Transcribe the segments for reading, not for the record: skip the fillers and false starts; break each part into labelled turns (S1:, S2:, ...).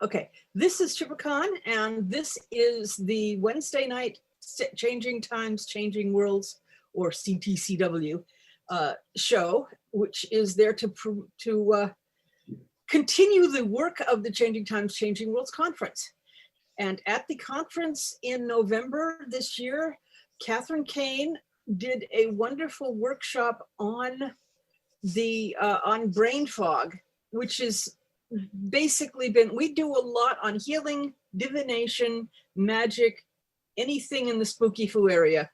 S1: Okay, this is Chipicon, and this is the Wednesday night Changing Times, Changing Worlds, or CTCW show, which is there to continue the work of the Changing Times, Changing Worlds conference. And at the conference in November this year, Kane did a wonderful workshop on on brain fog, which is basically we do a lot on healing, divination, magic, anything in the spooky foo area.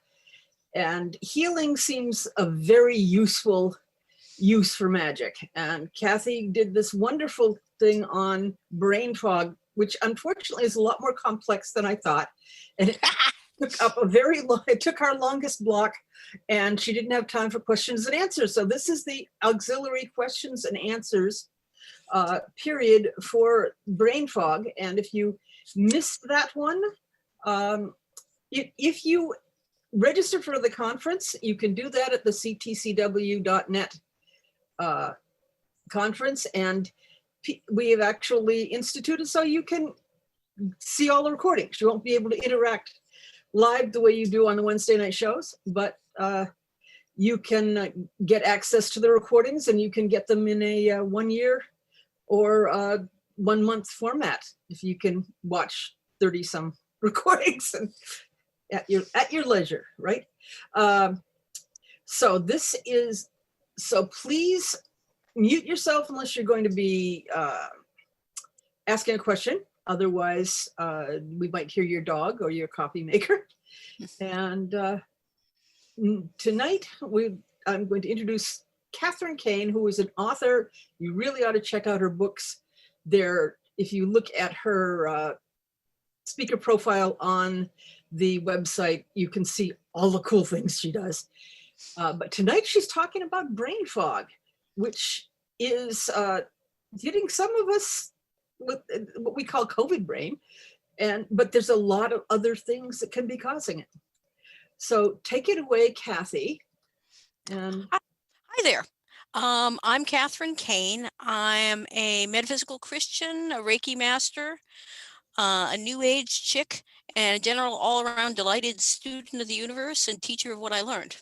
S1: And healing seems a very useful use for magic. And Cathy did this wonderful thing on brain fog, which unfortunately is a lot more complex than I thought. And it took up it took our longest block, and she didn't have time for questions and answers. So this is the auxiliary questions and answers period for brain fog. And if you missed that one, if you register for the conference, you can do that at the ctcw.net conference. And we have actually instituted so you can see all the recordings. You won't be able to interact live the way you do on the Wednesday night shows, but you can get access to the recordings, and you can get them in a 1 year or 1 month format if you can watch 30 some recordings and at your leisure, right? So please mute yourself unless you're going to be asking a question. Otherwise, we might hear your dog or your coffee maker. And tonight, I'm going to introduce Kane, who is an author. You really ought to check out her books. If you look at her speaker profile on the website, you can see all the cool things she does. But tonight she's talking about brain fog, which is hitting some of us with what we call COVID brain, but there's a lot of other things that can be causing it. So take it away, Cathy. And
S2: hi there. I'm Kane. I'm a metaphysical Christian, a Reiki master, a New Age chick, and a general all-around delighted student of the universe and teacher of what I learned.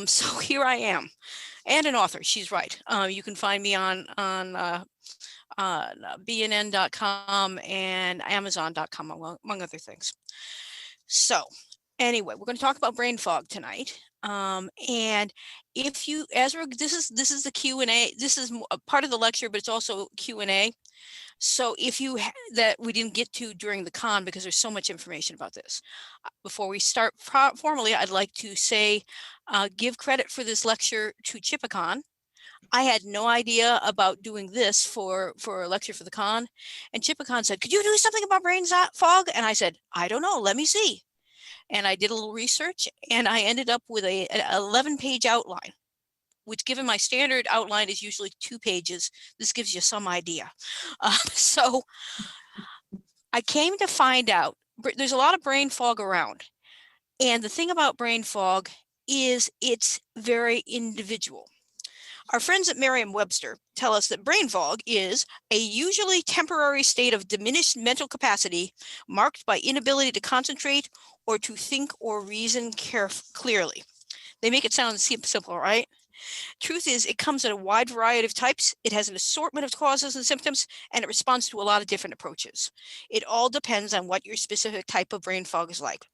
S2: So here I am, and an author. She's right. You can find me on BNN.com and Amazon.com, among other things. So anyway, we're going to talk about brain fog tonight. And if you, this is the Q&A. This is a part of the lecture, but it's also Q&A. So if that we didn't get to during the con, because there's so much information about this. Before we start formally, I'd like to say, give credit for this lecture to Chipicon. I had no idea about doing this for a lecture for the con. And Chipicon said, could you do something about brain fog? And I said, I don't know, let me see. And I did a little research, and I ended up with an 11-page outline, which, given my standard outline is usually 2 pages, this gives you some idea. So I came to find out there's a lot of brain fog around. And the thing about brain fog is it's very individual. Our friends at Merriam-Webster tell us that brain fog is a usually temporary state of diminished mental capacity marked by inability to concentrate or to think or reason clearly. They make it sound simple, right? Truth is, it comes in a wide variety of types. It has an assortment of causes and symptoms, and it responds to a lot of different approaches. It all depends on what your specific type of brain fog is like.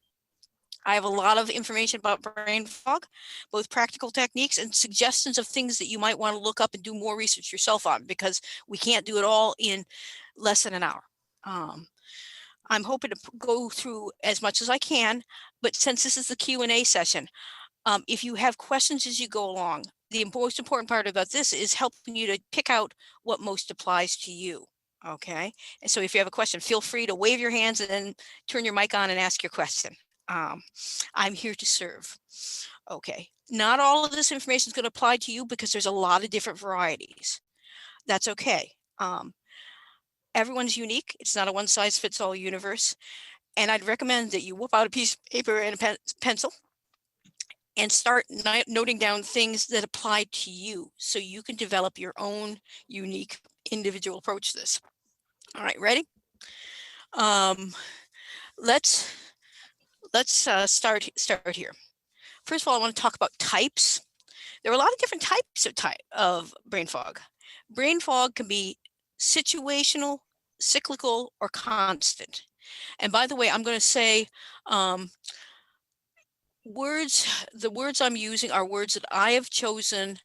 S2: I have a lot of information about brain fog, both practical techniques and suggestions of things that you might want to look up and do more research yourself on, because we can't do it all in less than an hour. I'm hoping to go through as much as I can, but since this is the Q&A session, if you have questions as you go along, the most important part about this is helping you to pick out what most applies to you. Okay. And so if you have a question, feel free to wave your hands and then turn your mic on and ask your question. I'm here to serve. Okay. Not all of this information is going to apply to you because there's a lot of different varieties. That's okay. Everyone's unique. It's not a one-size-fits-all universe. And I'd recommend that you whip out a piece of paper and a pencil and start noting down things that apply to you so you can develop your own unique individual approach to this. All right, ready? Let's start here. First of all, I want to talk about types. There are a lot of different types of brain fog. Brain fog can be situational, cyclical, or constant. And by the way, I'm going to say the words I'm using are words that I have chosen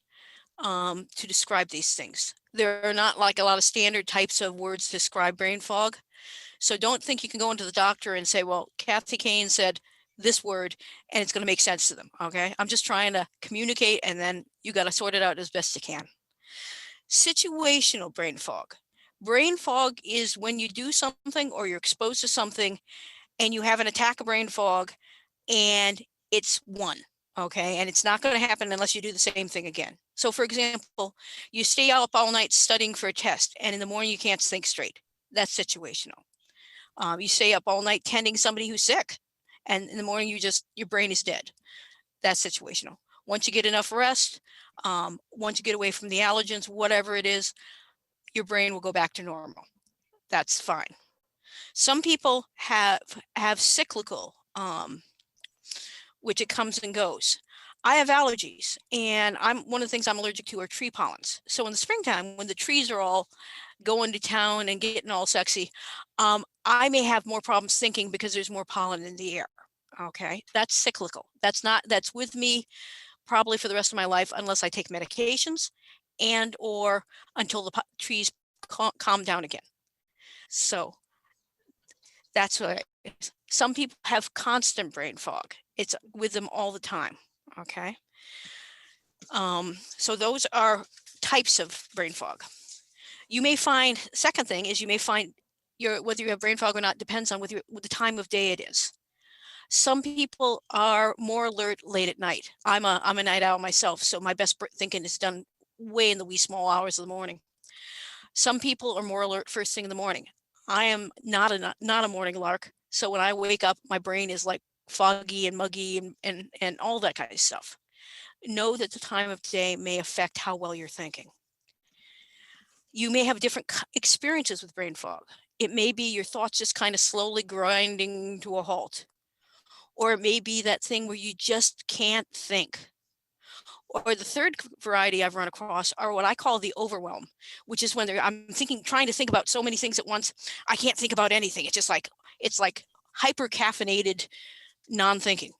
S2: to describe these things. There are not like a lot of standard types of words to describe brain fog. So don't think you can go into the doctor and say, well, Cathy Kane said this word and it's going to make sense to them. Okay. I'm just trying to communicate, and then you got to sort it out as best you can. Situational brain fog. Brain fog is when you do something or you're exposed to something and you have an attack of brain fog and it's one. Okay. And it's not going to happen unless you do the same thing again. So for example, you stay up all night studying for a test and in the morning you can't think straight. That's situational. You stay up all night tending somebody who's sick and in the morning your brain is dead. That's situational. Once you get enough rest, once you get away from the allergens, whatever it is, your brain will go back to normal. That's fine. Some people have cyclical, which it comes and goes. I have allergies, and one of the things I'm allergic to are tree pollens. So in the springtime, when the trees are all going to town and getting all sexy, I may have more problems thinking because there's more pollen in the air. Okay, that's cyclical. That's with me probably for the rest of my life unless I take medications and or until the trees calm down again. So that's what it is. Some people have constant brain fog. It's with them all the time. Okay. So those are types of brain fog. You may find, second thing is you may find whether you have brain fog or not depends on what the time of day it is. Some people are more alert late at night. I'm a night owl myself, so my best thinking is done way in the wee small hours of the morning. Some people are more alert first thing in the morning. I am not a morning lark, so when I wake up, my brain is like foggy and muggy and all that kind of stuff. Know that the time of day may affect how well you're thinking. You may have different experiences with brain fog. It may be your thoughts just kind of slowly grinding to a halt. Or it may be that thing where you just can't think. Or the third variety I've run across are what I call the overwhelm, which is when I'm trying to think about so many things at once, I can't think about anything. It's just like, it's like hyper caffeinated non-thinking.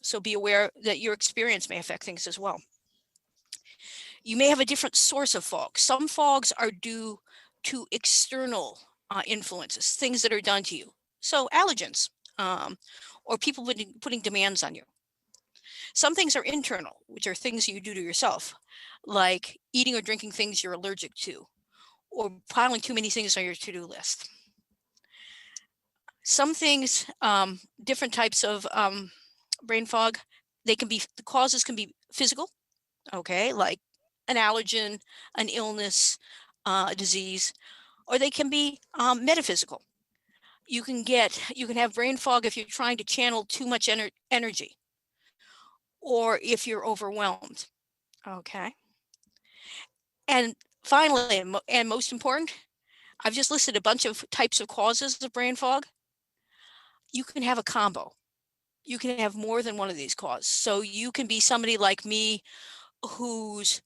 S2: So be aware that your experience may affect things as well. You may have a different source of fog. Some fogs are due to external influences, things that are done to you. So allergens, or people putting demands on you. Some things are internal, which are things you do to yourself, like eating or drinking things you're allergic to, or piling too many things on your to-do list. Some things, different types of brain fog, the causes can be physical, okay, like an allergen, an illness, a disease, or they can be metaphysical. You can have brain fog if you're trying to channel too much energy, or if you're overwhelmed. Okay. And finally, and most important, I've just listed a bunch of types of causes of brain fog. You can have a combo. You can have more than one of these causes. So you can be somebody like me who's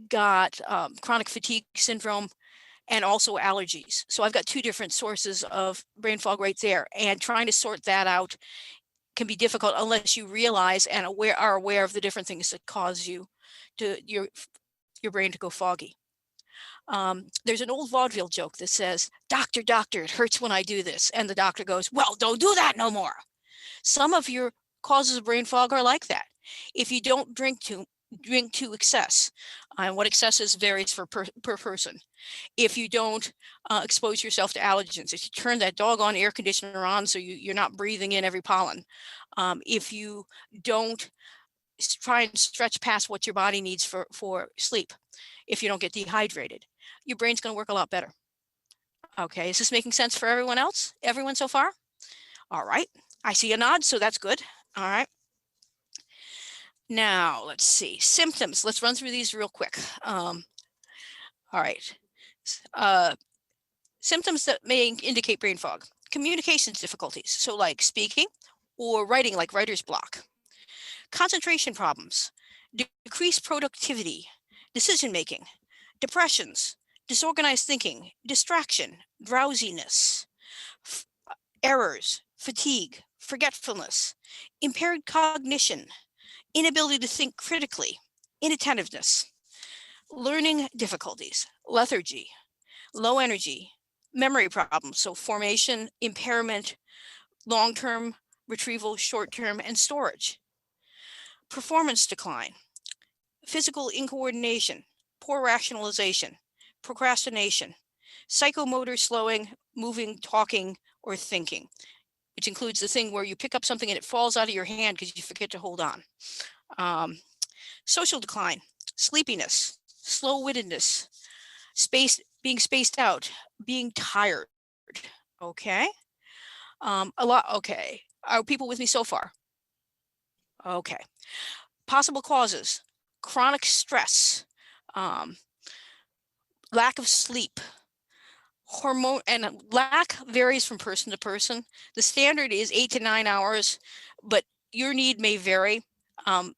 S2: got chronic fatigue syndrome and also allergies. So I've got two different sources of brain fog right there, and trying to sort that out can be difficult unless you realize and are aware of the different things that cause your brain to go foggy. There's an old vaudeville joke that says, "Doctor, doctor, it hurts when I do this." And the doctor goes, "Well, don't do that no more." Some of your causes of brain fog are like that. If you don't drink to excess, and what excess is varies per person. If you don't expose yourself to allergens, if you turn that doggone air conditioner on so you're not breathing in every pollen, if you don't try and stretch past what your body needs for sleep, if you don't get dehydrated, your brain's going to work a lot better. Okay, is this making sense for everyone else? Everyone so far? All right, I see a nod, so that's good. All right. Now, let's see, symptoms. Let's run through these real quick. All right. Symptoms that may indicate brain fog: communications difficulties, so like speaking or writing, like writer's block; concentration problems, decreased productivity, decision making; depressions, disorganized thinking, distraction, drowsiness; errors, fatigue, forgetfulness, impaired cognition, inability to think critically, inattentiveness; learning difficulties, lethargy, low energy, memory problems, so formation, impairment, long-term retrieval, short-term, and storage; performance decline, physical incoordination, poor rationalization, procrastination, psychomotor slowing, moving, talking, or thinking, which includes the thing where you pick up something and it falls out of your hand because you forget to hold on. Social decline, sleepiness, slow-wittedness, being spaced out, being tired. Okay. Okay. Are people with me so far? Okay. Possible causes: chronic stress, um, lack of sleep, hormone, and lack varies from person to person. The standard is 8 to 9 hours, but your need may vary.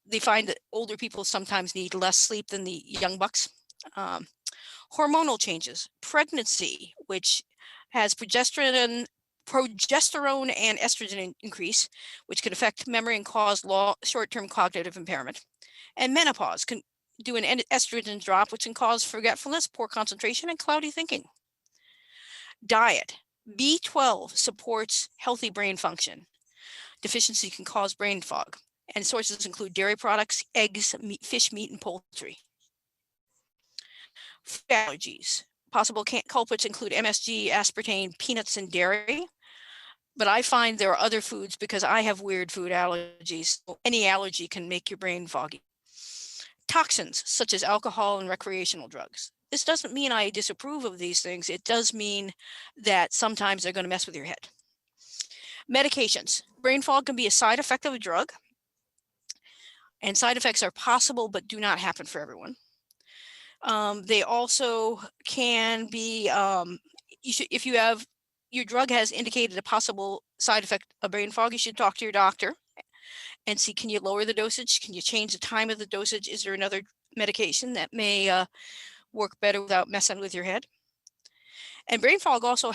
S2: They find that older people sometimes need less sleep than the young bucks. Hormonal changes, pregnancy, which has progesterone and estrogen increase, which can affect memory and cause short-term cognitive impairment; and menopause can do an estrogen drop, which can cause forgetfulness, poor concentration, and cloudy thinking. Diet: B12 supports healthy brain function. Deficiency can cause brain fog, and sources include dairy products, eggs, fish, meat, and poultry. Food allergies: possible culprits include MSG, aspartame, peanuts, and dairy. But I find there are other foods because I have weird food allergies. So any allergy can make your brain foggy. Toxins such as alcohol and recreational drugs. This doesn't mean I disapprove of these things. It does mean that sometimes they're going to mess with your head. Medications. Brain fog can be a side effect of a drug, and side effects are possible but do not happen for everyone. They also can be, if you have, your drug has indicated a possible side effect of brain fog, you should talk to your doctor and see, can you lower the dosage? Can you change the time of the dosage? Is there another medication that may work better without messing with your head? And brain fog also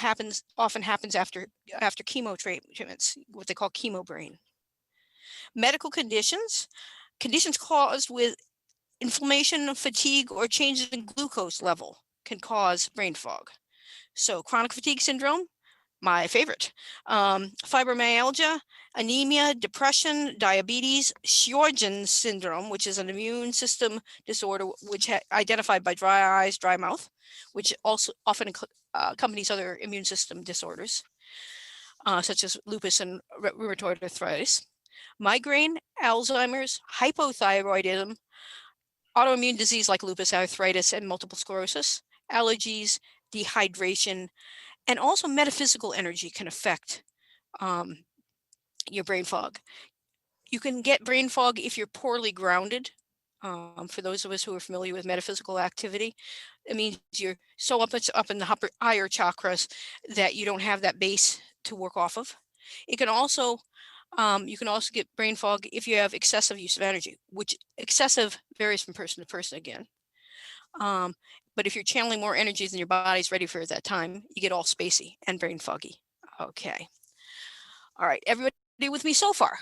S2: often happens after chemo treatments, what they call chemo brain. Medical conditions caused with inflammation, fatigue, or changes in glucose level can cause brain fog. So chronic fatigue syndrome, my favorite, fibromyalgia, anemia, depression, diabetes, Sjogren's syndrome, which is an immune system disorder which identified by dry eyes, dry mouth, which also often accompanies other immune system disorders, such as lupus and rheumatoid arthritis, migraine, Alzheimer's, hypothyroidism, autoimmune disease like lupus, arthritis, and multiple sclerosis, allergies, dehydration, and also metaphysical energy can affect your brain fog. You can get brain fog if you're poorly grounded. For those of us who are familiar with metaphysical activity, it means you're so up in the higher chakras that you don't have that base to work off of. It can also you can also get brain fog if you have excessive use of energy, which excessive varies from person to person again. But if you're channeling more energy than your body's ready for at that time, you get all spacey and brain foggy. Okay. All right. Everybody with me so far?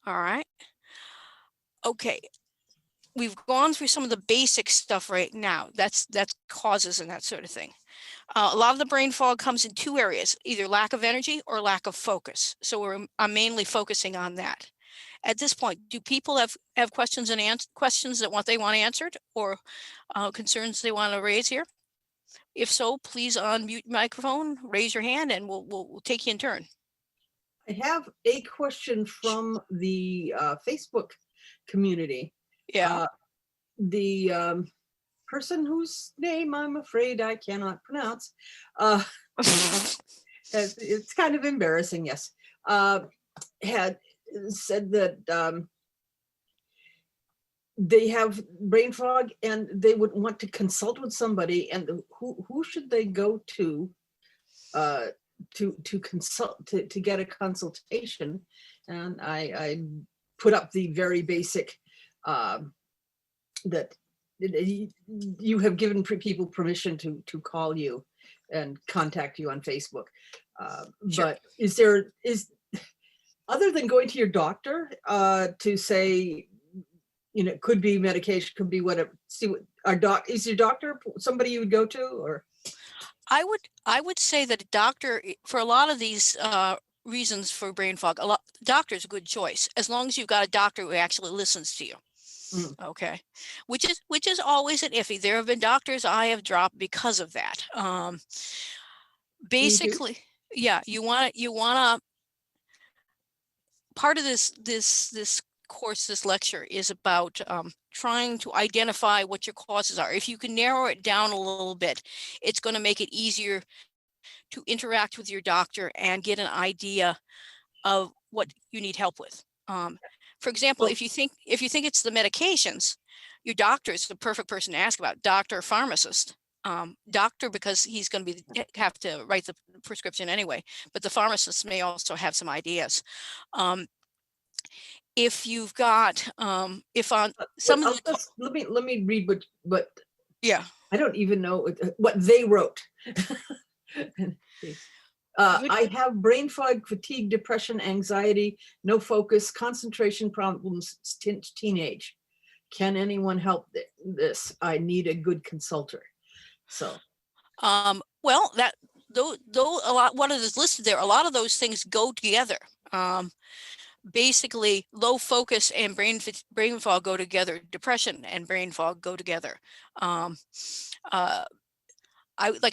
S2: All right. Okay. We've gone through some of the basic stuff right now. That's causes and that sort of thing. A lot of the brain fog comes in two areas, either lack of energy or lack of focus. So I'm mainly focusing on that. At this point, do people have questions and questions that they want answered, or concerns they want to raise here? If so, please unmute your microphone, raise your hand, and we'll take you in turn.
S1: I have a question from the Facebook community.
S2: Yeah.
S1: The person whose name I'm afraid I cannot pronounce, it's kind of embarrassing, yes, had said that they have brain fog and they would want to consult with somebody, and who should they go to consult, to get a consultation? And I put up the very basic that you have given people permission to call you and contact you on Facebook.
S2: Sure.
S1: But is other than going to your doctor to say, it could be medication, could be whatever. See what is your doctor somebody you would go to? Or
S2: I would say that a doctor, for a lot of these reasons for brain fog, doctor is a good choice, as long as you've got a doctor who actually listens to you. Okay, which is always an iffy. There have been doctors I have dropped because of that. Basically, yeah, you want to. Part of this course, this lecture is about trying to identify what your causes are. If you can narrow it down a little bit, it's going to make it easier to interact with your doctor and get an idea of what you need help with. For example, if you think it's the medications, your doctor is the perfect person to ask about, doctor or pharmacist. Doctor, because he's going to have to write the prescription anyway, but the pharmacist may also have some ideas. If you've got, if on some of the,
S1: let me read what
S2: yeah,
S1: I don't even know what they wrote. I have brain fog, fatigue, depression, anxiety, no focus, concentration problems since teenage. Can anyone help this? I need a good consultant. So,
S2: well, that though a lot, what is listed there, a lot of those things go together. Basically, low focus and brain fog go together. Depression and brain fog go together. Like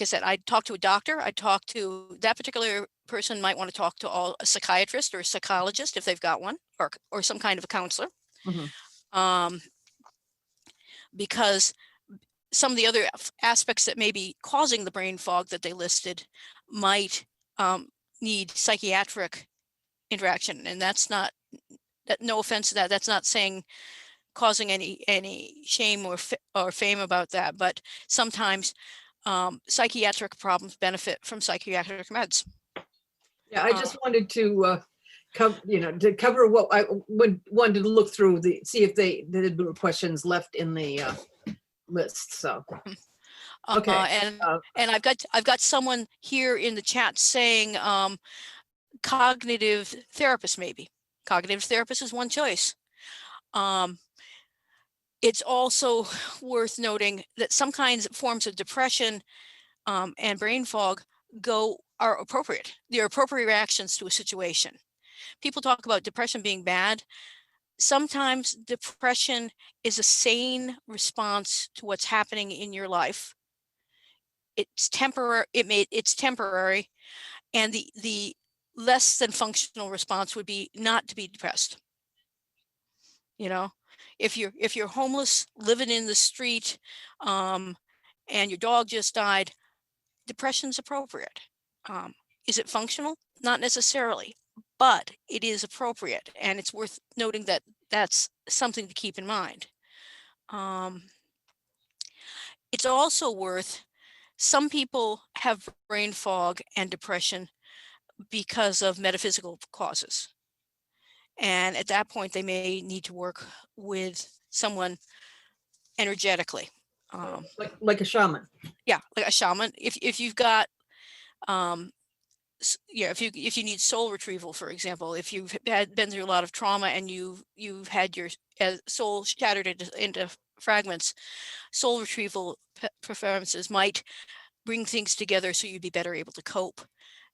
S2: I said, I talked to a doctor. I talked to that particular person. Might want to talk to a psychiatrist or a psychologist if they've got one, or some kind of a counselor. Because some of the other aspects that may be causing the brain fog that they listed might need psychiatric interaction, and that's not. No offense to that. That's not saying causing any shame or fame about that, but sometimes psychiatric problems benefit from psychiatric meds.
S1: Yeah, I just wanted to cover what I wanted to look through see if there were questions left in the list. So, okay.
S2: And I've got someone here in the chat saying cognitive therapist, maybe. Cognitive therapist is one choice. It's also worth noting that some forms of depression and brain fog are appropriate. They're appropriate reactions to a situation. People talk about depression being bad. Sometimes depression is a sane response to what's happening in your life. It's temporary. It's temporary, and the less than functional response would be not to be depressed. If you're homeless, living in the street, and your dog just died, depression's appropriate. Is it functional? Not necessarily, but it is appropriate, and it's worth noting that that's something to keep in mind. It's also some people have brain fog and depression because of metaphysical causes. And at that point, they may need to work with someone energetically.
S1: Like a shaman.
S2: Yeah, like a shaman. If you've got, if you need soul retrieval, for example, if you've been through a lot of trauma and you've had your soul shattered into fragments, soul retrieval performances might bring things together so you'd be better able to cope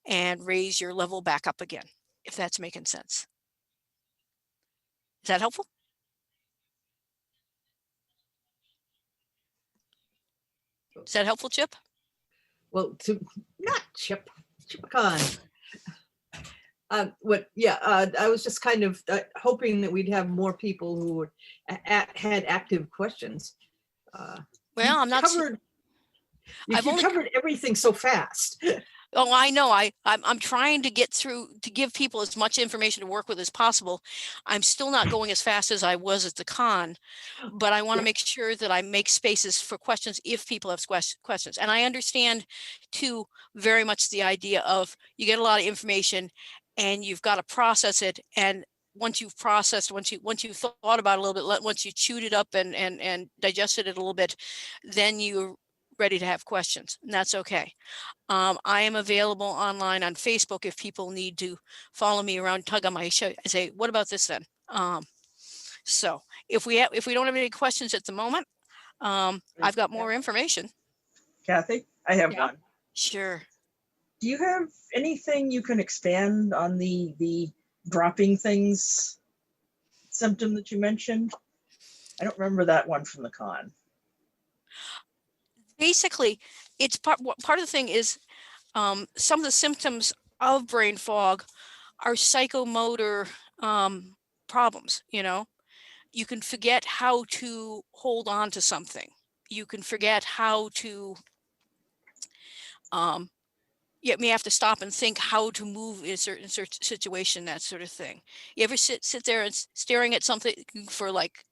S2: and raise your level back up again, if that's making sense. Is that helpful? Is that helpful, Chip?
S1: Well, not Chip Con. I was just kind of hoping that we'd have more people who had active questions.
S2: Well, I'm not
S1: covered. You've covered everything so fast.
S2: Oh, I know. I'm trying to get through to give people as much information to work with as possible. I'm still not going as fast as I was at the con, but I want to make sure that I make spaces for questions if people have questions. And I understand too very much the idea of you get a lot of information and you've got to process it. And once you've processed, once you've thought about it a little bit, once you chewed it up and digested it a little bit, then you're ready to have questions, and that's okay. I am available online on Facebook if people need to follow me around, tug on my show. I say, what about this then? So if we don't have any questions at the moment, I've got more information.
S3: Kathy, I have
S2: Yeah.
S3: one.
S2: Sure.
S3: Do you have anything you can expand on the dropping things symptom that you mentioned? I don't remember that one from the con.
S2: Basically, it's part of the thing is some of the symptoms of brain fog are psychomotor problems. You know, you can forget how to hold on to something. You can forget how to you may have to stop and think how to move in a certain situation, that sort of thing. You ever sit there and staring at something for like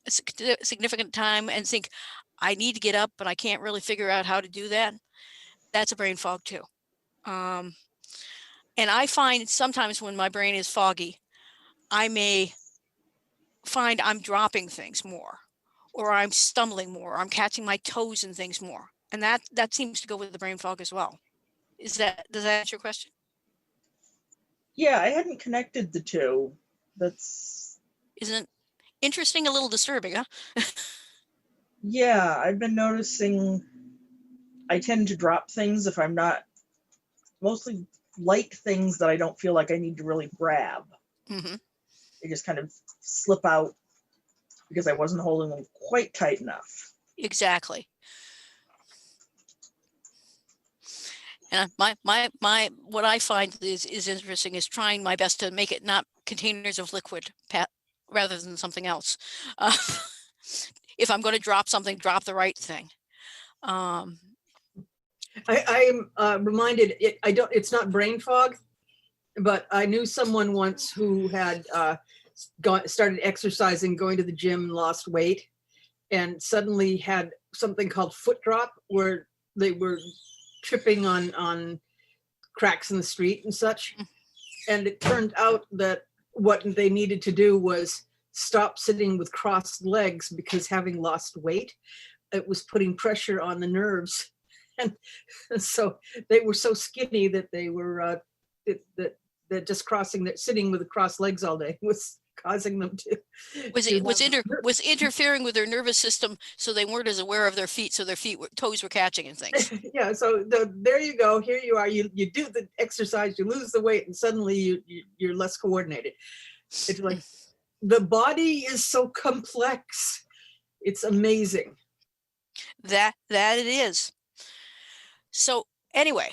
S2: a significant time and think, I need to get up, but I can't really figure out how to do that? That's a brain fog too. And I find sometimes when my brain is foggy, I may find I'm dropping things more, or I'm stumbling more, or I'm catching my toes in things more. And that seems to go with the brain fog as well. Does that answer your question?
S3: Yeah, I hadn't connected the two. That's
S2: Isn't interesting, a little disturbing, huh?
S3: yeah, I've been noticing I tend to drop things if I'm not, mostly light things that I don't feel like I need to really grab.
S2: Mm-hmm.
S3: They just kind of slip out because I wasn't holding them quite tight enough.
S2: Exactly. And my what I find is interesting is trying my best to make it not containers of liquid rather than something else. If I'm going to drop something, drop the right thing.
S1: I'm reminded, it's not brain fog, but I knew someone once who had started exercising, going to the gym, lost weight, and suddenly had something called foot drop, where they were tripping on cracks in the street and such. And it turned out that what they needed to do was stop sitting with crossed legs, because having lost weight, it was putting pressure on the nerves. And so they were so skinny that they were that just sitting with the crossed legs all day was causing them to
S2: was interfering with their nervous system, so they weren't as aware of their feet, so their toes were catching and things.
S1: Yeah, so there you go. Here you are. You do the exercise, you lose the weight, and suddenly you're less coordinated. It's like the body is so complex. It's amazing.
S2: That it is. So anyway,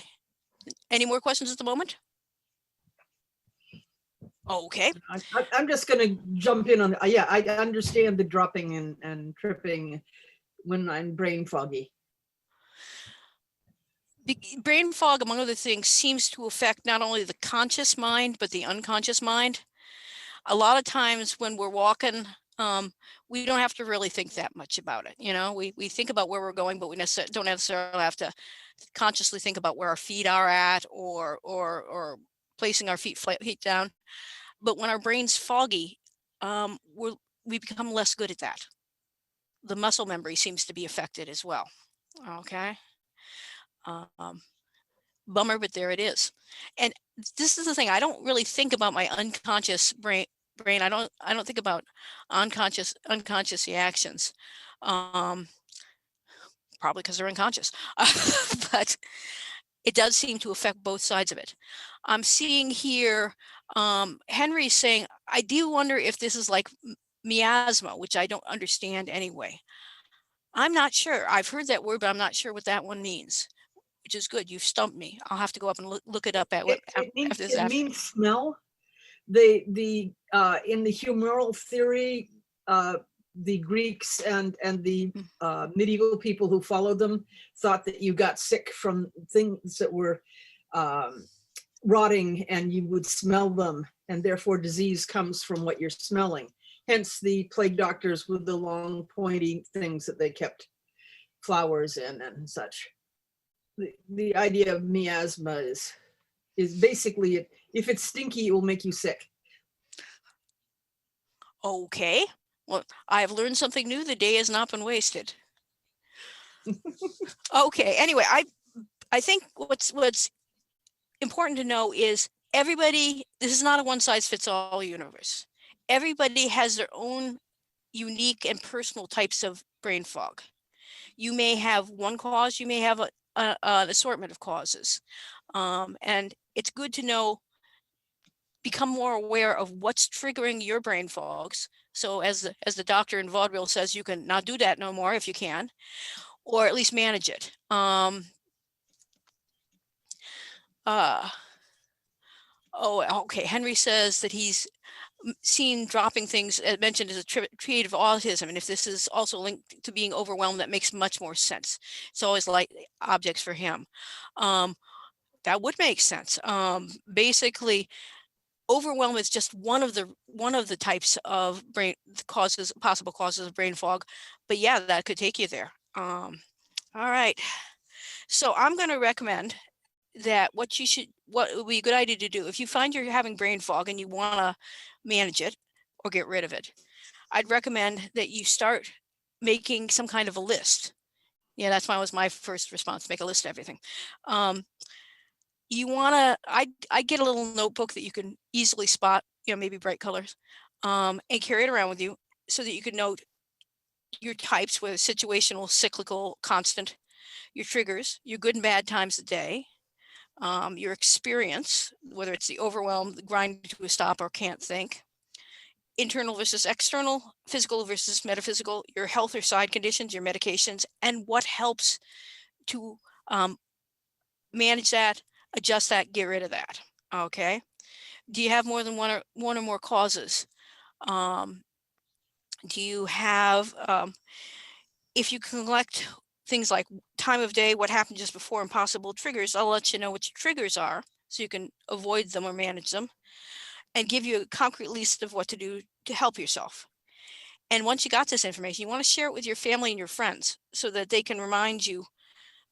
S2: any more questions at the moment? Okay.
S1: I'm just going to jump in on, yeah, I understand the dropping and tripping when I'm brain foggy.
S2: Brain fog, among other things, seems to affect not only the conscious mind, but the unconscious mind. A lot of times when we're walking, we don't have to really think that much about it. You know, we think about where we're going, but we don't necessarily have to consciously think about where our feet are at, or placing our feet down. But when our brain's foggy, we become less good at that. The muscle memory seems to be affected as well. Okay. Bummer, but there it is. And this is the thing, I don't really think about my unconscious brain. I don't think about unconscious reactions. Probably because they're unconscious. But it does seem to affect both sides of it. I'm seeing here, Henry's saying, I do wonder if this is like miasma, which I don't understand anyway. I'm not sure. I've heard that word, but I'm not sure what that one means, which is good. You've stumped me. I'll have to go up and look it up at what
S1: it means smell. In the humoral theory, the Greeks and the medieval people who followed them thought that you got sick from things that were rotting and you would smell them, and therefore disease comes from what you're smelling. Hence the plague doctors with the long pointy things that they kept flowers in and such. The idea of miasma is basically, if it's stinky, it will make you sick.
S2: Okay. Well, I've learned something new. The day has not been wasted. Okay. Anyway, I think what's important to know is everybody, this is not a one size fits all universe. Everybody has their own unique and personal types of brain fog. You may have one cause, you may have an assortment of causes. And it's good to know, become more aware of what's triggering your brain fogs. So as the doctor in vaudeville says, you can not do that no more if you can, or at least manage it. Oh, okay. Henry says that he's seen dropping things mentioned as a trait of autism, and if this is also linked to being overwhelmed, that makes much more sense. It's always like objects for him. That would make sense. Basically, overwhelm is just one of the types of possible causes of brain fog, but yeah, that could take you there. All right, so I'm going to recommend that what would be a good idea to do if you find you're having brain fog and you want to manage it or get rid of it. I'd recommend that you start making some kind of a list. Yeah, that's was my first response, make a list of everything. You want to, I get a little notebook that you can easily spot, maybe bright colors, and carry it around with you so that you can note your types, whether situational, cyclical, constant, your triggers, your good and bad times a day, your experience, whether it's the overwhelm, the grind to a stop or can't think, internal versus external, physical versus metaphysical, your health or side conditions, your medications, and what helps to manage that, adjust that, get rid of that. Okay. Do you have more than one or more causes? Do you have, if you collect things like time of day, what happened just before, and possible triggers, I'll let you know what your triggers are so you can avoid them or manage them, and give you a concrete list of what to do to help yourself. And once you got this information, you want to share it with your family and your friends so that they can remind you.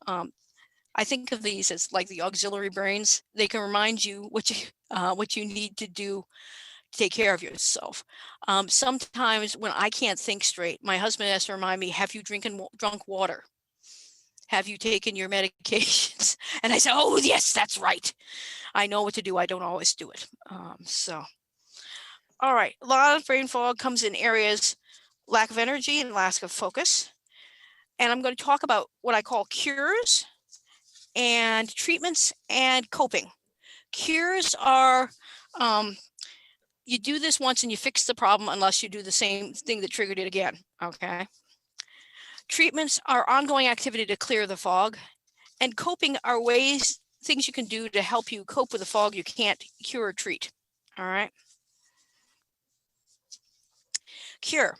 S2: I think of these as like the auxiliary brains. They can remind you what you need to do to take care of yourself. Sometimes when I can't think straight, my husband has to remind me, have you drunk water? Have you taken your medications? And I say, oh, yes, that's right. I know what to do. I don't always do it. All right. A lot of brain fog comes in areas, lack of energy and lack of focus. And I'm going to talk about what I call cures and treatments and coping. Cures are, you do this once and you fix the problem unless you do the same thing that triggered it again. Okay. Treatments are ongoing activity to clear the fog, and coping are things you can do to help you cope with the fog you can't cure or treat. All right. Cure.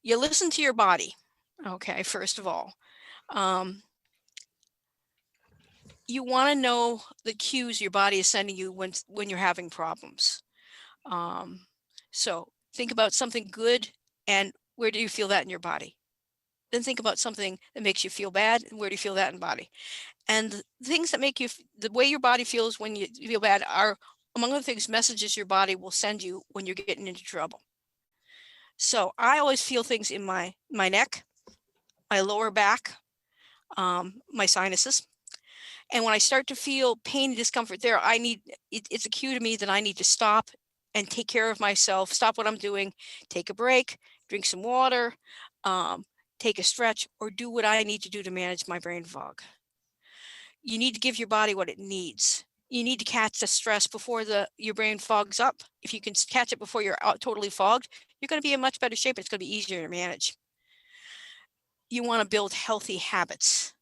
S2: You listen to your body. Okay. First of all, you want to know the cues your body is sending you when you're having problems. So think about something good and where do you feel that in your body? Then think about something that makes you feel bad and where do you feel that in body? And the things that make you, the way your body feels when you feel bad are, among other things, messages your body will send you when you're getting into trouble. So I always feel things in my neck, my lower back, my sinuses. And when I start to feel pain and discomfort there, it's a cue to me that I need to stop and take care of myself, stop what I'm doing, take a break, drink some water, take a stretch, or do what I need to do to manage my brain fog. You need to give your body what it needs. You need to catch the stress before your brain fogs up. If you can catch it before you're totally fogged, you're going to be in much better shape. It's going to be easier to manage. You want to build healthy habits.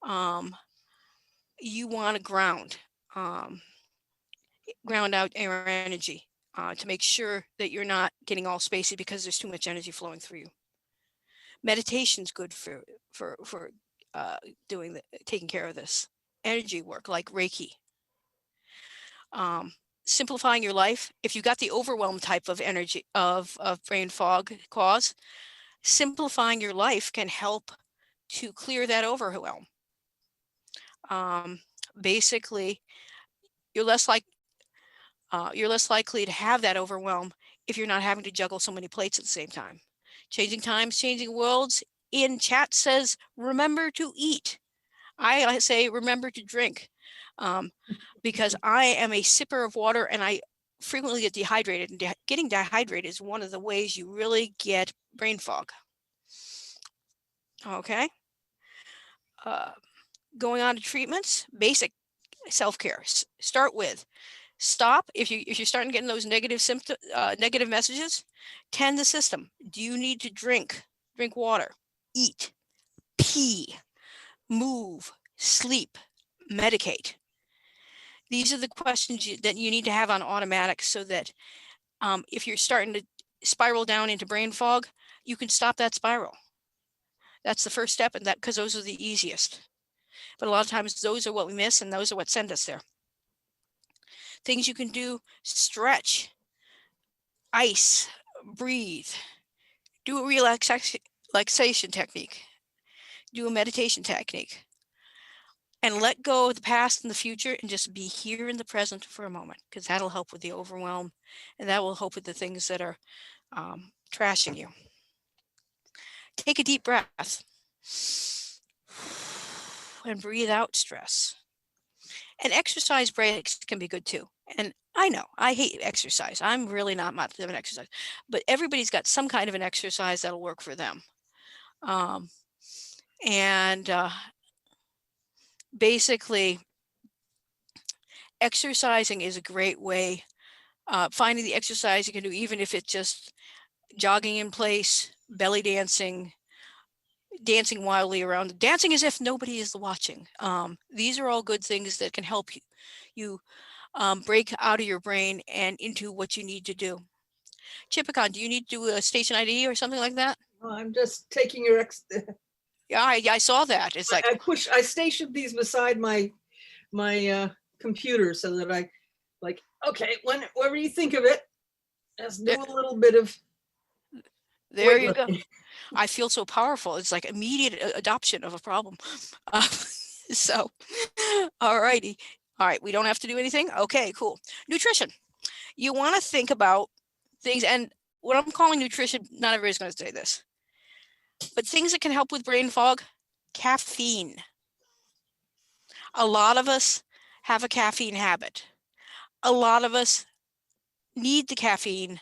S2: You want to ground out your energy to make sure that you're not getting all spacey because there's too much energy flowing through you. Meditation's good for taking care of this. energy work like Reiki. Simplifying your life. If you got the overwhelm type of energy of brain fog cause, simplifying your life can help to clear that overwhelm. Basically, you're less likely to have that overwhelm if you're not having to juggle so many plates at the same time. Changing times, changing worlds. In chat says, remember to eat. I say, remember to drink, because I am a sipper of water and I frequently get dehydrated, and getting dehydrated is one of the ways you really get brain fog. Okay. Going on to treatments, basic self-care. Start with stop. If you're starting getting those negative negative messages, tend the system. Do you need to drink water, eat, pee, move, sleep, medicate? These are the questions that you need to have on automatic, so that if you're starting to spiral down into brain fog, you can stop that spiral. That's the first step, and that because those are the easiest. But a lot of times those are what we miss, and those are what send us there. Things you can do: stretch, ice, breathe, do a relaxation technique, do a meditation technique, and let go of the past and the future and just be here in the present for a moment, because that'll help with the overwhelm, and that will help with the things that are trashing you. Take a deep breath and breathe out stress. And exercise breaks can be good too. And I know I hate exercise. I'm really not much of an exercise, but everybody's got some kind of an exercise that'll work for them. Basically, exercising is a great way. Finding the exercise you can do, even if it's just jogging in place, belly dancing, dancing wildly around, dancing as if nobody is watching. These are all good things that can help you break out of your brain and into what you need to do. Chipicon, do you need to do a station ID or something like that?
S1: Well, I'm just taking your
S2: Yeah, I saw that. It's like
S1: I stationed these beside my computer so that I okay, whenever you think of it, let's do a little bit of
S2: there you go. I feel so powerful. It's like immediate adoption of a problem. So, all righty. All right, we don't have to do anything. Okay, cool. Nutrition. You want to think about things, and what I'm calling nutrition, not everybody's going to say this, but things that can help with brain fog: caffeine. A lot of us have a caffeine habit. A lot of us need the caffeine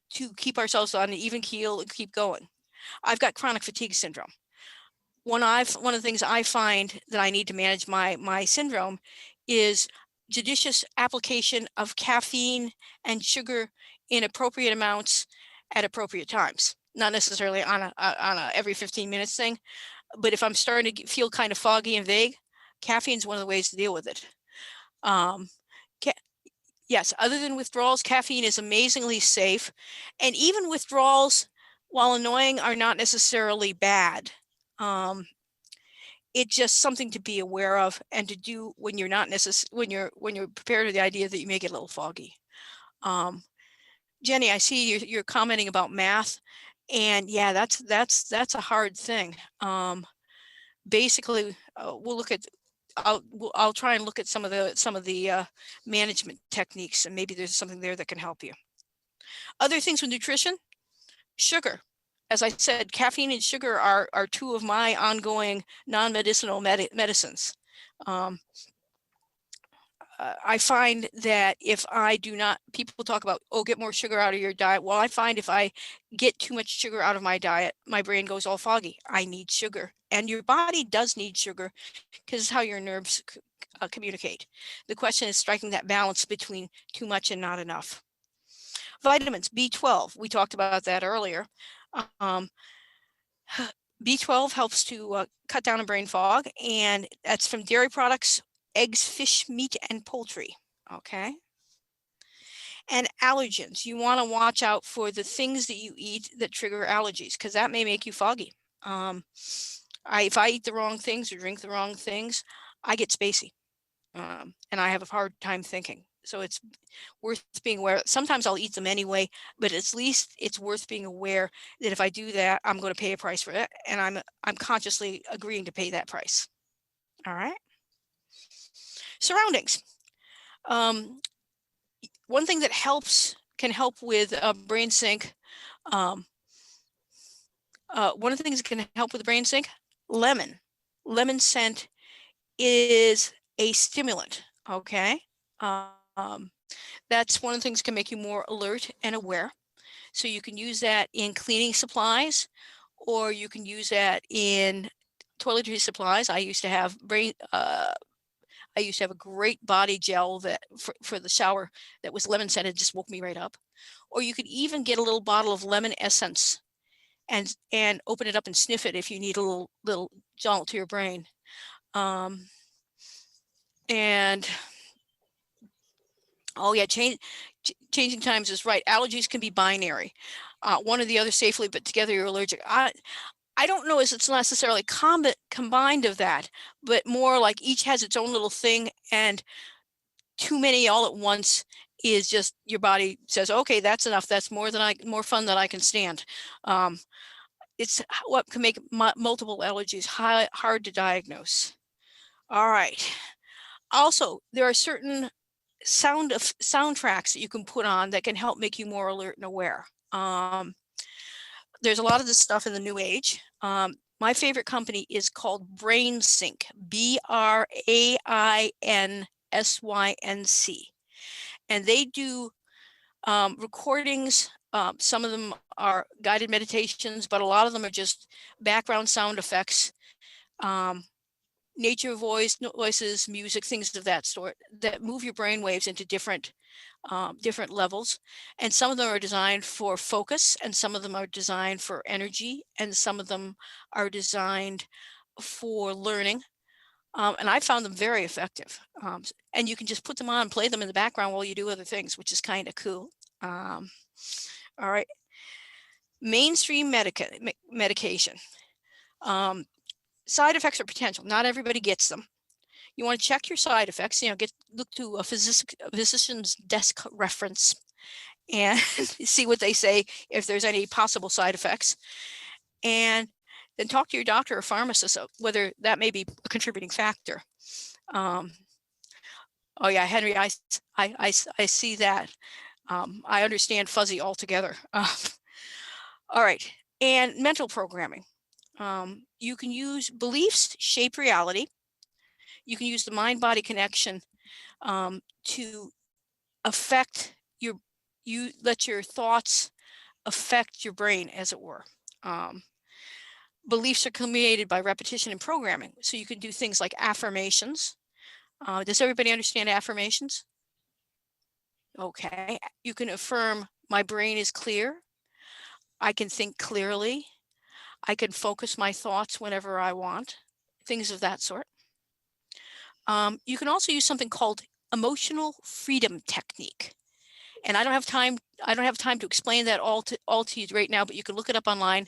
S2: to keep ourselves on an even keel and keep going. I've got chronic fatigue syndrome. One of the things I find that I need to manage my syndrome is judicious application of caffeine and sugar in appropriate amounts at appropriate times. Not necessarily on a every 15 minutes thing, but if I'm starting to feel kind of foggy and vague, caffeine is one of the ways to deal with it. Yes, other than withdrawals, caffeine is amazingly safe, and even withdrawals, while annoying, are not necessarily bad. It's just something to be aware of and to do when you're not when you're prepared with the idea that you may get a little foggy. Jenny, I see you're commenting about math, and yeah, that's a hard thing. Basically, we'll look at. I'll try and look at some of the management techniques, and maybe there's something there that can help you. Other things with nutrition: sugar. As I said, caffeine and sugar are two of my ongoing non-medicinal medicines. I find that if I do not, people talk about, oh, get more sugar out of your diet. Well, I find if I get too much sugar out of my diet, my brain goes all foggy. I need sugar, and your body does need sugar because it's how your nerves communicate. The question is striking that balance between too much and not enough. Vitamins, B12, we talked about that earlier. B12 helps to cut down on brain fog, and that's from dairy products, eggs, fish, meat, and poultry. Okay. And allergens, you want to watch out for the things that you eat that trigger allergies, because that may make you foggy. if I eat the wrong things or drink the wrong things, I get spacey, and I have a hard time thinking. So it's worth being aware. Sometimes I'll eat them anyway, but at least it's worth being aware that if I do that, I'm going to pay a price for it, and I'm consciously agreeing to pay that price. All right. Surroundings. One thing that can help with brain sync. One of the things that can help with brain sync, lemon. Lemon scent is a stimulant. Okay. That's one of the things that can make you more alert and aware. So you can use that in cleaning supplies, or you can use that in toiletry supplies. I used to have a great body gel that for the shower that was lemon scented, just woke me right up. Or you could even get a little bottle of lemon essence and open it up and sniff it if you need a little jolt to your brain. And oh yeah, changing times is right. Allergies can be binary, one or the other safely, but together you're allergic. I don't know if it's necessarily combined of that, but more like each has its own little thing, and too many all at once is just your body says, okay, that's enough. That's more fun than I can stand. It's what can make multiple allergies hard to diagnose. All right. Also, there are certain soundtracks that you can put on that can help make you more alert and aware. There's a lot of this stuff in the new age. My favorite company is called Brain Sync, BRAINSYNC. And they do recordings. Some of them are guided meditations, but a lot of them are just background sound effects, nature voices, music, things of that sort that move your brain waves into different levels. And some of them are designed for focus, and some of them are designed for energy, and some of them are designed for learning. And I found them very effective. And you can just put them on and play them in the background while you do other things, which is kind of cool. All right. Mainstream medication. Side effects are potential. Not everybody gets them. You want to check your side effects, look to a physician's desk reference and see what they say if there's any possible side effects. And then talk to your doctor or pharmacist whether that may be a contributing factor. Oh yeah, Henry, I see that. I understand fuzzy altogether. All right, and mental programming. You can use beliefs shape reality. You can use the mind-body connection to affect you let your thoughts affect your brain, as it were. Beliefs are created by repetition and programming. So you can do things like affirmations. Does everybody understand affirmations? Okay. You can affirm, my brain is clear. I can think clearly. I can focus my thoughts whenever I want. Things of that sort. You can also use something called emotional freedom technique. And I don't have time to explain that all to you right now, but you can look it up online.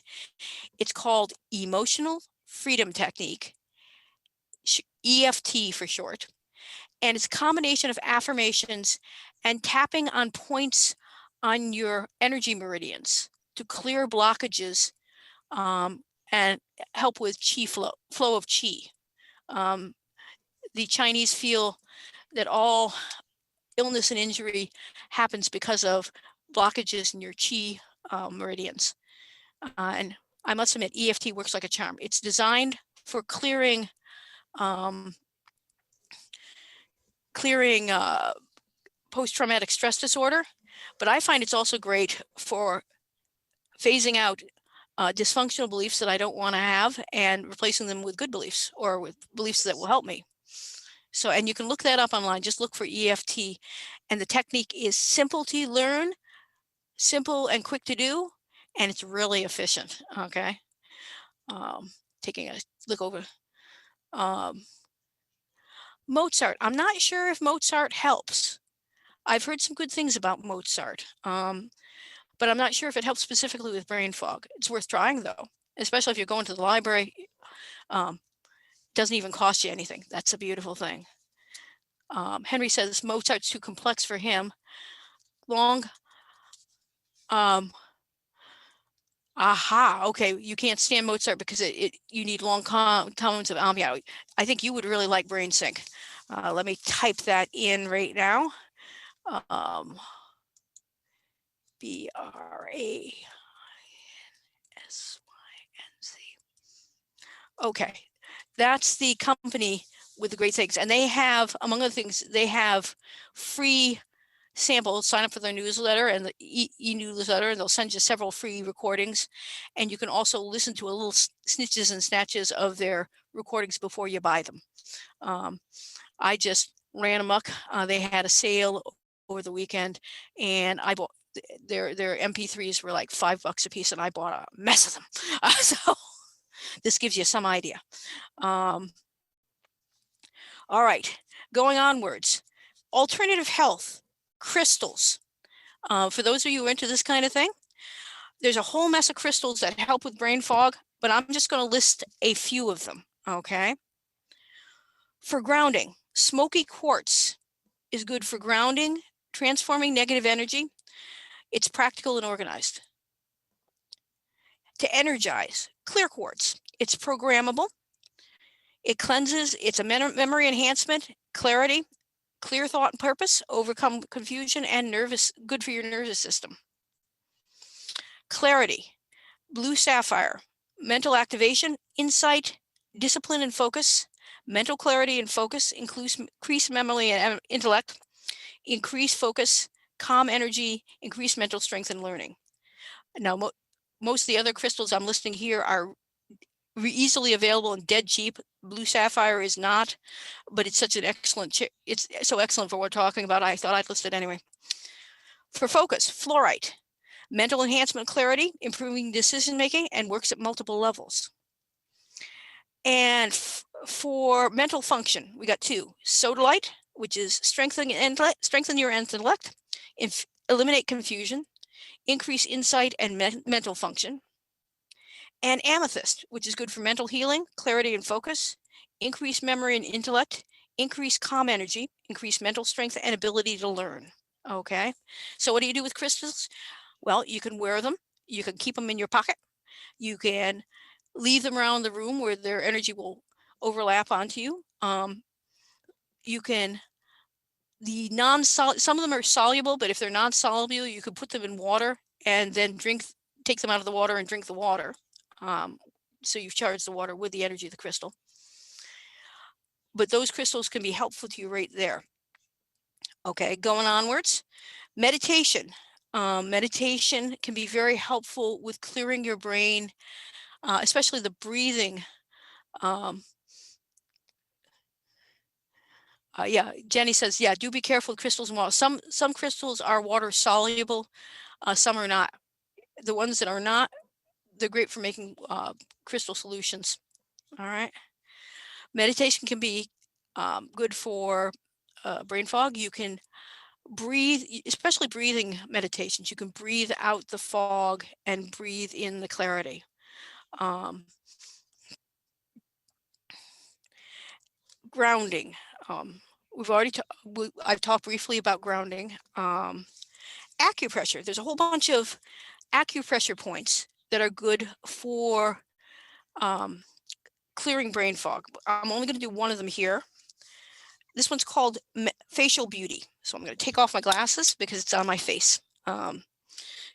S2: It's called emotional freedom technique, EFT for short. And it's a combination of affirmations and tapping on points on your energy meridians to clear blockages and help with flow of qi. The Chinese feel that all illness and injury happens because of blockages in your qi meridians. And I must admit, EFT works like a charm. It's designed for clearing post-traumatic stress disorder, but I find it's also great for phasing out dysfunctional beliefs that I don't want to have and replacing them with good beliefs or with beliefs that will help me. So, and you can look that up online, just look for EFT. And the technique is simple to learn, simple and quick to do, and it's really efficient, okay? Taking a look over. Mozart, I'm not sure if Mozart helps. I've heard some good things about Mozart, but I'm not sure if it helps specifically with brain fog. It's worth trying though, especially if you're going to the library. Doesn't even cost you anything. That's a beautiful thing. Henry says Mozart's too complex for him. Long. Aha. Okay, you can't stand Mozart because you need long tones of yeah. I think you would really like brain sync. Let me type that in right now. BRAINSYNC. Okay, that's the company with the great things, and they have, among other things, they have free samples. Sign up for their newsletter and the e-newsletter, and they'll send you several free recordings, and you can also listen to a little snitches and snatches of their recordings before you buy them. I just ran amok. They had a sale over the weekend, and I bought their MP3s were like $5 a piece, and I bought a mess of them. So this gives you some idea. All right, going onwards. Alternative health, crystals. For those of you who are into this kind of thing, there's a whole mess of crystals that help with brain fog, but I'm just going to list a few of them, okay? For grounding, smoky quartz is good for grounding, transforming negative energy. It's practical and organized. To energize, clear quartz. It's programmable. It cleanses. It's a memory enhancement, clarity, clear thought and purpose, overcome confusion, and good for your nervous system. Clarity, blue sapphire, mental activation, insight, discipline and focus, mental clarity and focus, increase memory and intellect, increase focus, calm energy, increase mental strength and learning. Now, most of the other crystals I'm listing here are easily available and dead cheap. Blue sapphire is not, but it's such an excellent, it's so excellent for what we're talking about. I thought I'd list it anyway. For focus, fluorite, mental enhancement, clarity, improving decision-making, and works at multiple levels. And for mental function, we got two, sodalite, which is strengthen your intellect, eliminate confusion, increase insight and mental function. And amethyst, which is good for mental healing, clarity and focus, increase memory and intellect, increase calm energy, increase mental strength and ability to learn. Okay, so what do you do with crystals? Well, you can wear them, you can keep them in your pocket, you can leave them around the room where their energy will overlap onto you. You can, some of them are soluble, but if they're non-soluble, you could put them in water and then take them out of the water and drink the water. So you've charged the water with the energy of the crystal. But those crystals can be helpful to you right there. Okay, going onwards. Meditation. Meditation can be very helpful with clearing your brain, especially the breathing. Yeah, Jenny says, yeah, do be careful with crystals and water. Some crystals are water soluble, some are not. The ones that are not, they're great for making crystal solutions. All right. Meditation can be good for brain fog. You can breathe, especially breathing meditations. You can breathe out the fog and breathe in the clarity. Grounding. I've talked briefly about grounding. Acupressure. There's a whole bunch of acupressure points that are good for clearing brain fog. I'm only going to do one of them here. This one's called facial beauty. So I'm going to take off my glasses because it's on my face.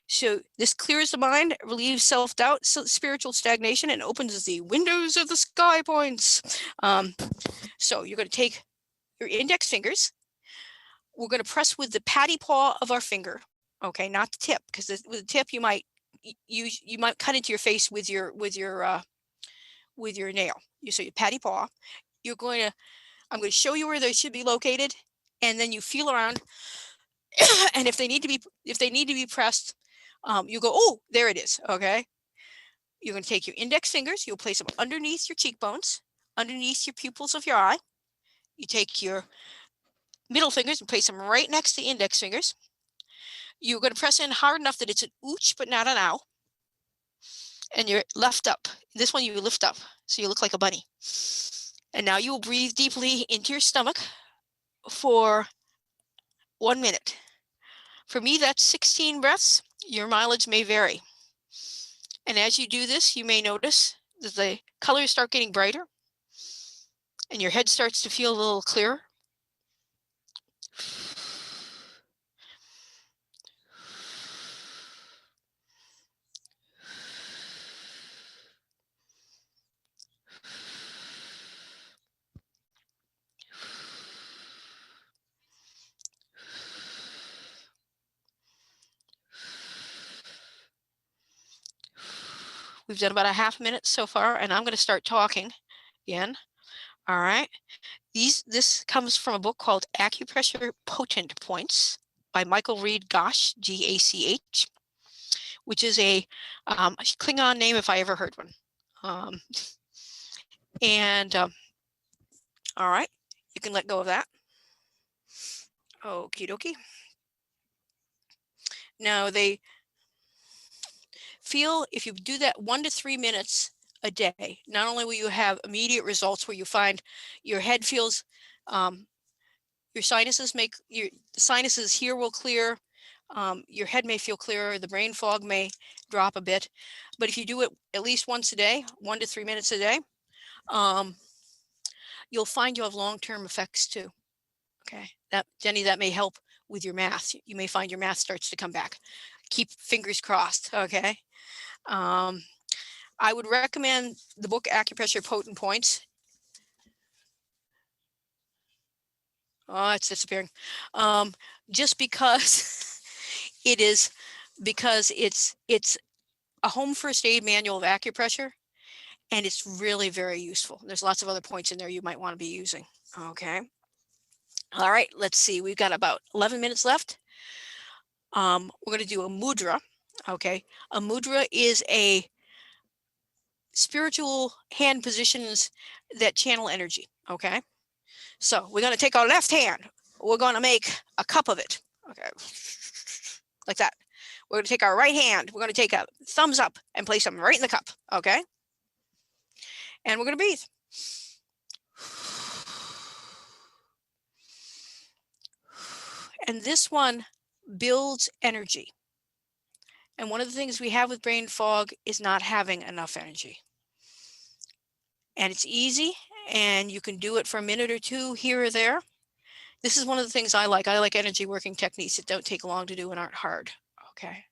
S2: So this clears the mind, relieves self-doubt, spiritual stagnation, and opens the windows of the sky points. So you're going to take your index fingers. We're going to press with the patty paw of our finger. Okay, not the tip, because with the tip you might cut into your face with your nail. So your patty paw. I'm going to show you where they should be located, and then you feel around. And if they need to be pressed, you go, oh, there it is. Okay. You're going to take your index fingers. You'll place them underneath your cheekbones, underneath your pupils of your eye. You take your middle fingers and place them right next to the index fingers. You're going to press in hard enough that it's an ooch, but not an ow. and your left up. This one you lift up, so you look like a bunny. And now you will breathe deeply into your stomach for 1 minute. For me, that's 16 breaths. Your mileage may vary. And as you do this, you may notice that the colors start getting brighter and your head starts to feel a little clearer. We've done about a half minute so far, and I'm going to start talking again. All right. This comes from a book called Acupressure Potent Points by Michael Reed Gach, G-A-C-H, which is a Klingon name if I ever heard one. All right, you can let go of that. Okie dokie. Now they feel if you do that 1 to 3 minutes a day, not only will you have immediate results where you find your head feels, your sinuses the sinuses here will clear, your head may feel clearer, the brain fog may drop a bit, but if you do it at least once a day, 1 to 3 minutes a day, you'll find you'll have long-term effects too. Okay, Jenny, that may help with your math. You may find your math starts to come back. Keep fingers crossed. Okay. I would recommend the book Acupressure Potent Points. Oh, it's disappearing. Just because it's a home first aid manual of acupressure, and it's really very useful. There's lots of other points in there you might want to be using. Okay. All right, let's see. We've got about 11 minutes left. We're going to do a mudra. Okay. A mudra is a spiritual hand positions that channel energy. Okay. So we're going to take our left hand. We're going to make a cup of it. Okay. Like that. We're going to take our right hand. We're going to take a thumbs up and place them right in the cup. Okay. And we're going to breathe. And this one builds energy. And one of the things we have with brain fog is not having enough energy. And it's easy, and you can do it for a minute or two here or there. This is one of the things I like. I like energy working techniques that don't take long to do and aren't hard. Okay.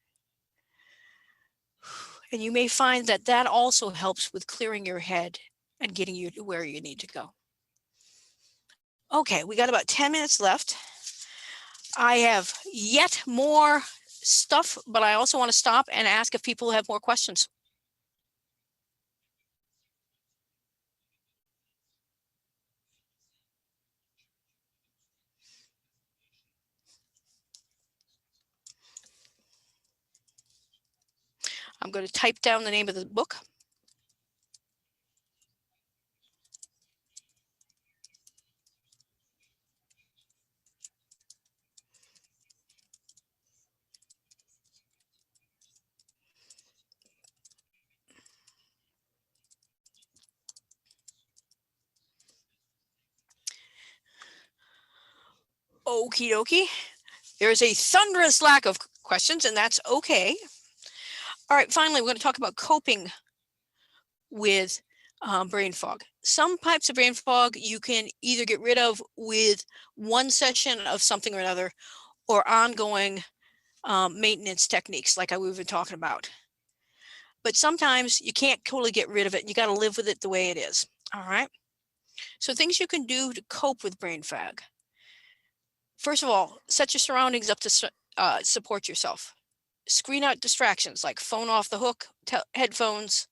S2: And you may find that that also helps with clearing your head and getting you to where you need to go. Okay, we got about 10 minutes left. I have yet more stuff, but I also want to stop and ask if people have more questions. I'm going to type down the name of the book. Okie dokie. There's a thunderous lack of questions, and that's okay. All right, finally, we're going to talk about coping with brain fog. Some types of brain fog you can either get rid of with one session of something or another, or ongoing maintenance techniques like we've been talking about. But sometimes you can't totally get rid of it, and you got to live with it the way it is. All right. So things you can do to cope with brain fog. First of all, set your surroundings up to support yourself. Screen out distractions like phone off the hook, headphones.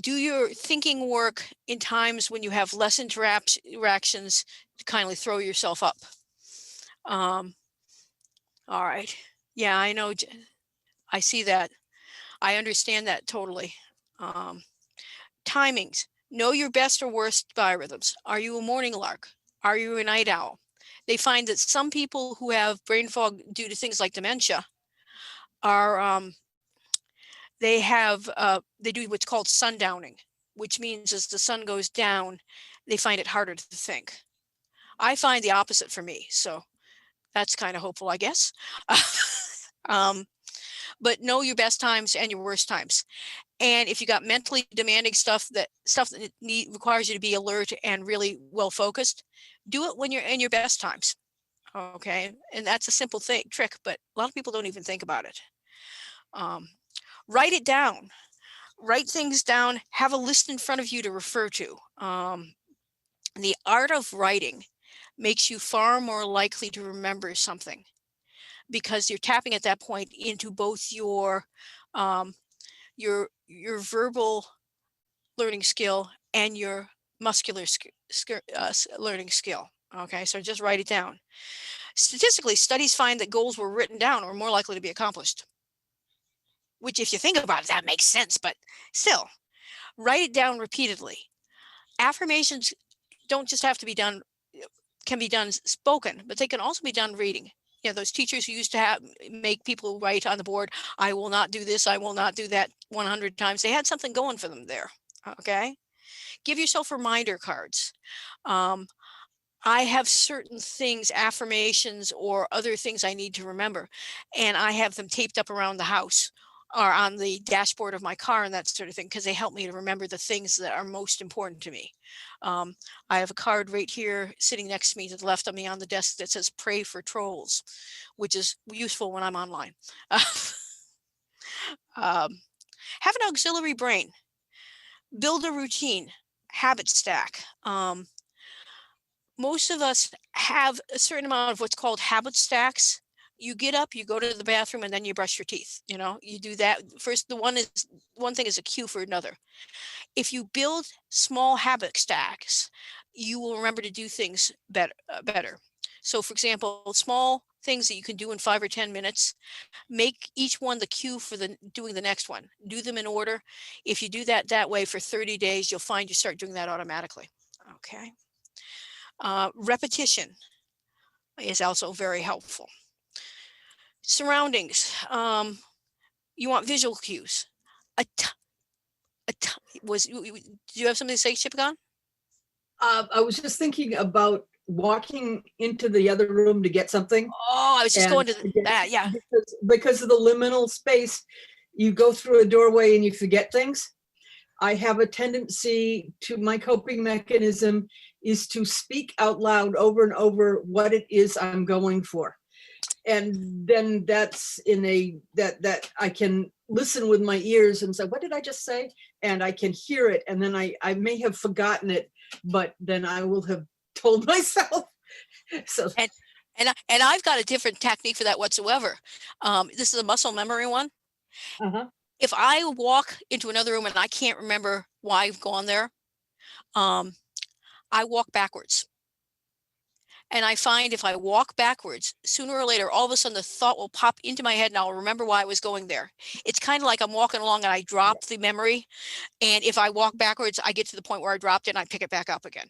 S2: Do your thinking work in times when you have less interactions to kindly throw yourself up. All right. Yeah, I know. I see that. I understand that totally. Timings. Know your best or worst biorhythms. Are you a morning lark? Are you a night owl? They find that some people who have brain fog due to things like dementia are they have, they do what's called sundowning, which means as the sun goes down, they find it harder to think. I find the opposite for me. So that's kind of hopeful, I guess. But know your best times and your worst times. And if you got mentally demanding stuff that requires you to be alert and really well focused, do it when you're in your best times. Okay. And that's a simple trick, but a lot of people don't even think about it. Write it down, write things down, have a list in front of you to refer to. The art of writing makes you far more likely to remember something, because you're tapping at that point into both your verbal learning skill and your muscular learning skill. Okay, so just write it down. Statistically, studies find that goals were written down are more likely to be accomplished. Which, if you think about it, that makes sense, but still, write it down repeatedly. Affirmations don't just have to be done, can be done spoken, but they can also be done reading. You know, those teachers who used to make people write on the board, I will not do this, I will not do that 100 times. They had something going for them there. Okay. Give yourself reminder cards. I have certain things, affirmations or other things I need to remember, and I have them taped up around the house or on the dashboard of my car and that sort of thing, because they help me to remember the things that are most important to me. I have a card right here sitting next to me to the left of me on the desk that says pray for trolls, which is useful when I'm online. Have an auxiliary brain, build a routine, habit stack. Most of us have a certain amount of what's called habit stacks. You get up, you go to the bathroom, and then you brush your teeth. You know, you do that first. One thing is a cue for another. If you build small habit stacks, you will remember to do things better. So, for example, small things that you can do in 5 or 10 minutes, make each one the cue for doing the next one. Do them in order. If you do that way for 30 days, you'll find you start doing that automatically. Okay. Repetition is also very helpful. Surroundings. You want visual cues. Do you have something to say, Chipagon?
S1: I was just thinking about walking into the other room to get something.
S2: Oh, I was just going to that. Yeah.
S1: Because of the liminal space, you go through a doorway and you forget things. I have a tendency to, my coping mechanism is to speak out loud over and over what it is I'm going for. And then that's that I can listen with my ears and say, what did I just say? And I can hear it. And then I may have forgotten it, but then I will have told myself. So
S2: and I've got a different technique for that whatsoever. This is a muscle memory one.
S1: Uh-huh.
S2: If I walk into another room and I can't remember why I've gone there, I walk backwards. And I find if I walk backwards, sooner or later, all of a sudden the thought will pop into my head and I'll remember why I was going there. It's kind of like I'm walking along and I drop the memory. And if I walk backwards, I get to the point where I dropped it and I pick it back up again.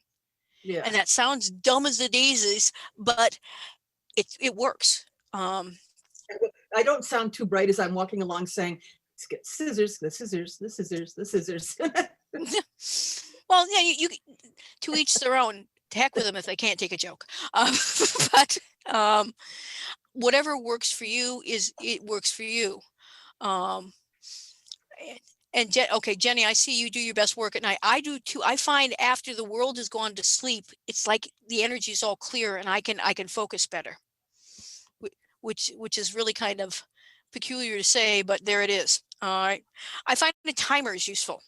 S1: Yeah.
S2: And that sounds dumb as the daisies, but it works.
S1: I don't sound too bright as I'm walking along saying, let's get scissors, the scissors, the scissors, the scissors.
S2: Well, yeah, you to each their own. To heck with them if they can't take a joke. But whatever works for you works for you. Okay, Jenny, I see you do your best work at night. I do too. I find after the world has gone to sleep, it's like the energy is all clear and I can focus better, which is really kind of peculiar to say, but there it is. All right. I find the timer is useful.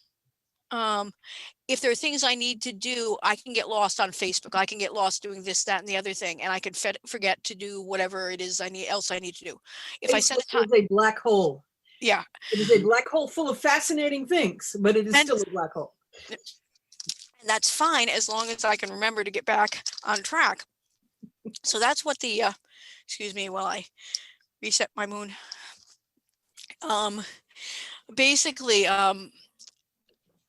S2: If there are things I need to do, I can get lost on Facebook. I can get lost doing this, that, and the other thing, and I can forget to do whatever it is I need to do. If I set a time,
S1: it's a black hole.
S2: Yeah,
S1: it is a black hole full of fascinating things, but it is still a black hole.
S2: And that's fine as long as I can remember to get back on track. So that's what the excuse me while I reset my moon. Basically,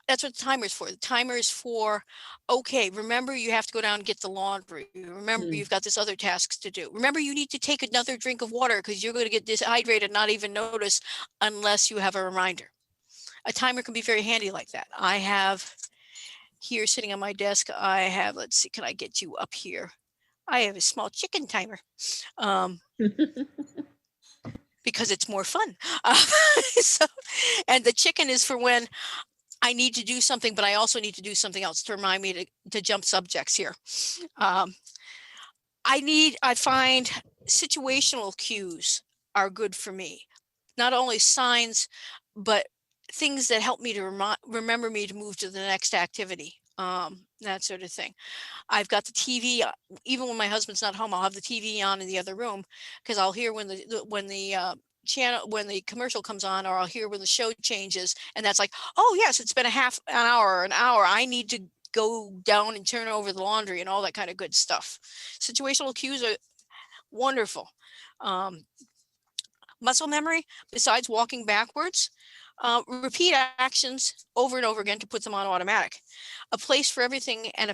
S2: that's what the timer is for. The timer is for, okay, remember you have to go down and get the laundry. Remember you've got this other tasks to do. Remember you need to take another drink of water because you're going to get dehydrated and not even notice unless you have a reminder. A timer can be very handy like that. I have here sitting on my desk, I have, let's see, can I get you up here? I have a small chicken timer. Because it's more fun. So, and the chicken is for when I need to do something, but I also need to do something else to remind me to jump subjects here. I find situational cues are good for me. Not only signs, but things that help me to remember me to move to the next activity. That sort of thing. I've got the TV, even when my husband's not home, I'll have the TV on in the other room because I'll hear when the channel, when the commercial comes on, or I'll hear when the show changes, and that's like, oh yes, it's been a half an hour or an hour. I need to go down and turn over the laundry and all that kind of good stuff. Situational cues are wonderful. Muscle memory, besides walking backwards, repeat actions over and over again to put them on automatic. A place for everything and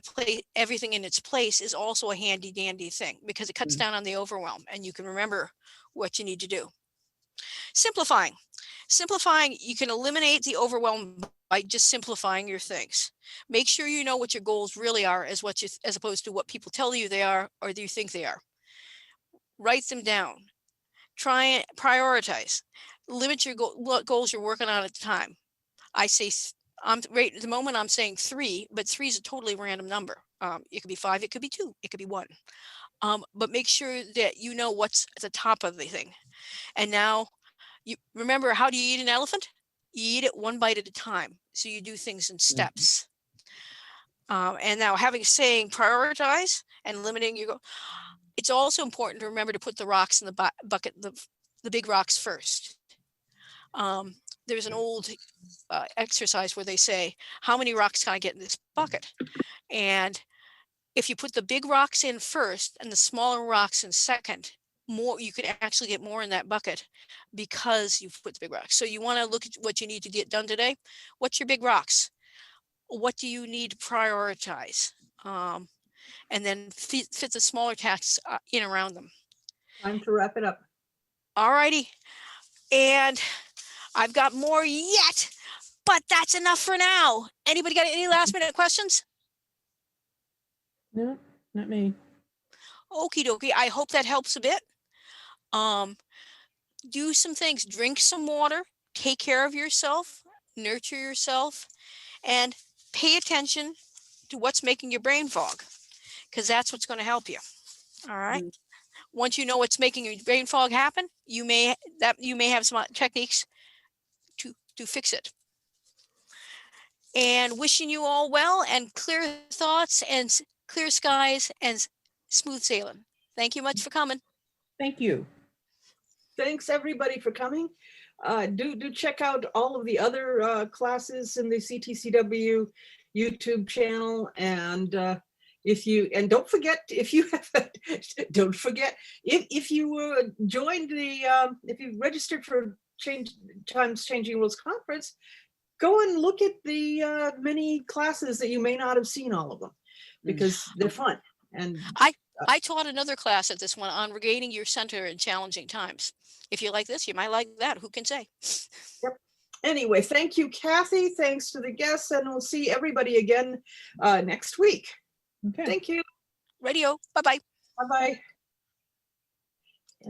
S2: everything in its place is also a handy dandy thing because it cuts down on the overwhelm and you can remember what you need to do. Simplifying, you can eliminate the overwhelm by just simplifying your things. Make sure you know what your goals really are as opposed to what people tell you they are or do you think they are. Write them down. Try and prioritize. Limit your what goals you're working on at the time. I say I'm right at the moment I'm saying 3, but 3 is a totally random number. It could be 5, it could be 2, it could be 1. But make sure that you know what's at the top of the thing. And now you remember, how do you eat an elephant? You eat it one bite at a time. So you do things in steps. And now saying prioritize and limiting your goal. It's also important to remember to put the rocks in the bucket, the big rocks first. There's an old exercise where they say, how many rocks can I get in this bucket? And if you put the big rocks in first and the smaller rocks in second, you could actually get more in that bucket because you've put the big rocks. So you want to look at what you need to get done today. What's your big rocks? What do you need to prioritize? And then fit the smaller tasks in around them.
S1: Time to wrap it up.
S2: All righty. And I've got more yet, but that's enough for now. Anybody got any last minute questions?
S4: No, not me.
S2: Okie dokie. I hope that helps a bit. Do some things, drink some water, take care of yourself, nurture yourself, and pay attention to what's making your brain fog, because that's what's going to help you. All right. Once you know what's making your brain fog happen, you may have some techniques to fix it. And wishing you all well and clear thoughts and clear skies and smooth sailing. Thank you much for coming.
S4: Thank you.
S1: Thanks everybody for coming. Do check out all of the other classes in the CTCW YouTube channel, and don't forget, if you joined if you registered for Changing Rules Conference, go and look at the many classes that you may not have seen all of them, because they're fun. And
S2: I taught another class at this one on regaining your center in challenging times. If you like this, you might like that. Who can say?
S1: Yep. Anyway, thank you, Cathy. Thanks to the guests, and we'll see everybody again next week.
S4: Okay.
S1: Thank you.
S2: Radio. Bye-bye.
S1: Bye-bye.